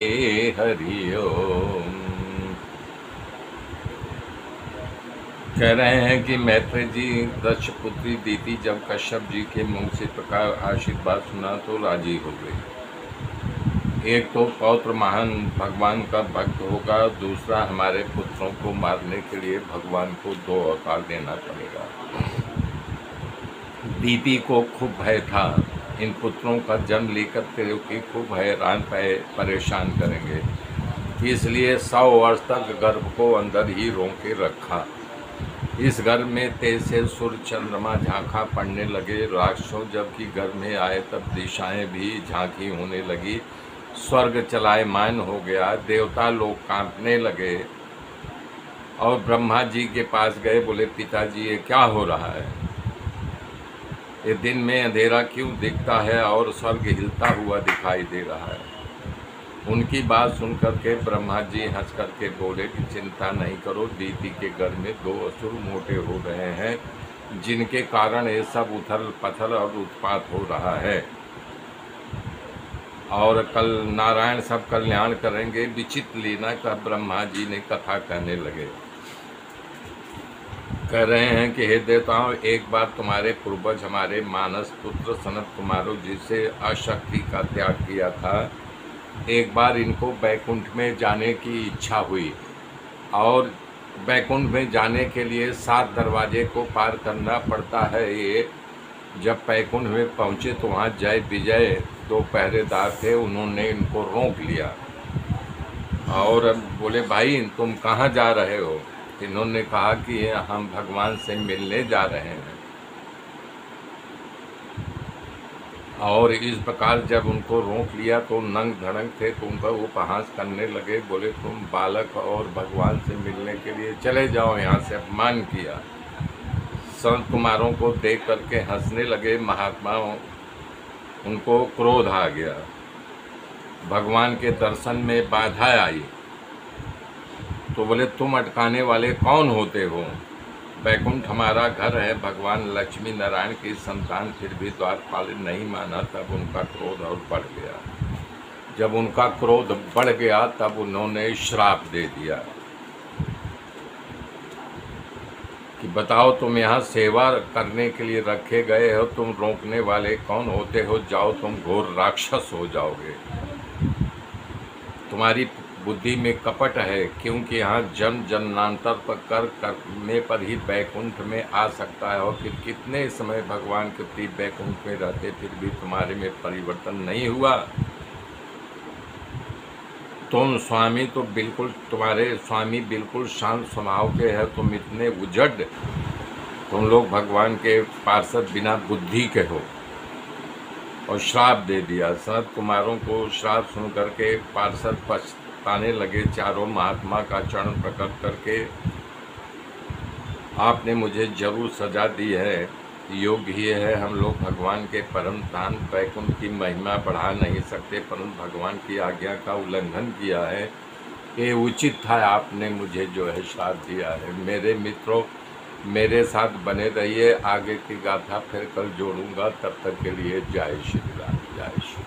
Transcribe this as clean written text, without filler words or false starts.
हरि ओम। कह रहे हैं कि मैत्री जी दक्ष पुत्री दीति जब कश्यप जी के मुंह से प्रकार आशीर्वाद सुना तो राजी हो गई। एक तो पौत्र महान भगवान का भक्त होगा, दूसरा हमारे पुत्रों को मारने के लिए भगवान को 2 अवतार देना पड़ेगा। दीति को खूब भय था, इन पुत्रों का जन्म लेकर त्रिलोकी खूब हैरान परेशान करेंगे, इसलिए 100 वर्ष तक गर्भ को अंदर ही रोके रखा। इस गर्भ में तेज से सूर्य चंद्रमा झांका पड़ने लगे। राक्षसों जबकि गर्भ में आए तब दिशाएं भी झांकी होने लगी। स्वर्ग चलायमान हो गया, देवता लोग कांपने लगे और ब्रह्मा जी के पास गए। बोले पिताजी ये क्या हो रहा है, ये दिन में अंधेरा क्यों दिखता है और स्वर्ग हिलता हुआ दिखाई दे रहा है। उनकी बात सुनकर के ब्रह्मा जी हंस करके बोले कि चिंता नहीं करो, दीति के घर में 2 असुर मोटे हो रहे हैं, जिनके कारण ये सब उथल पथल और उत्पात हो रहा है, और कल नारायण सब कल्याण करेंगे। विचित्र लीला का ब्रह्मा जी ने कथा कहने लगे। कह रहे हैं कि हे देवताओं, एक बार तुम्हारे पूर्वज हमारे मानस पुत्र सनत कुमारों जिसे अशक्ति का त्याग किया था, एक बार इनको बैकुंठ में जाने की इच्छा हुई और बैकुंठ में जाने के लिए 7 दरवाजे को पार करना पड़ता है। ये जब बैकुंठ में पहुँचे तो वहाँ जय विजय 2 पहरेदार थे, उन्होंने इनको रोक लिया और बोले भाई तुम कहाँ जा रहे हो। इन्होंने कहा कि हम भगवान से मिलने जा रहे हैं। और इस प्रकार जब उनको रोक लिया तो नंग धड़ंग थे, तो उनका उपहास करने लगे। बोले तुम बालक और भगवान से मिलने के लिए चले जाओ, यहाँ से अपमान किया। संत कुमारों को देख करके हंसने लगे महात्मा, उनको क्रोध आ गया। भगवान के दर्शन में बाधा आई तो बोले तुम अटकाने वाले कौन होते हो, बैकुंठ हमारा घर है। भगवान लक्ष्मी नारायण की संतान फिर भी द्वारपाल नहीं माना, तब उनका क्रोध और बढ़ गया। जब उनका क्रोध बढ़ गया तब उन्होंने श्राप दे दिया कि बताओ तुम यहाँ सेवा करने के लिए रखे गए हो, तुम रोकने वाले कौन होते हो, जाओ तुम घोर राक्षस हो जाओगे। तुम्हारी बुद्धि में कपट है, क्योंकि यहाँ जन्म जन्मांतर पर कर करने पर ही बैकुंठ में आ सकता है, और फिर कितने समय भगवान के प्रति बैकुंठ में रहते फिर भी तुम्हारे में परिवर्तन नहीं हुआ। तुम स्वामी तो बिल्कुल, तुम्हारे स्वामी बिल्कुल शांत स्वभाव के है, तुम इतने उजड़, तुम लोग भगवान के पार्षद बिना बुद्धि के हो। और श्राप दे दिया। सनत कुमारों को श्राप सुन करके पार्षद पछताने लगे। चारों महात्मा का चरण प्रकट करके आपने मुझे जरूर सजा दी है, योग्य ही है। हम लोग भगवान के परम धाम वैकुंठ की महिमा बढ़ा नहीं सकते, परंतु भगवान की आज्ञा का उल्लंघन किया है। ये उचित था, आपने मुझे जो है श्राप दिया है। मेरे मित्रों, मेरे साथ बने रहिए, आगे की गाथा फिर कल जोड़ूंगा। तब तक के लिए जय श्री राम, जय श्री।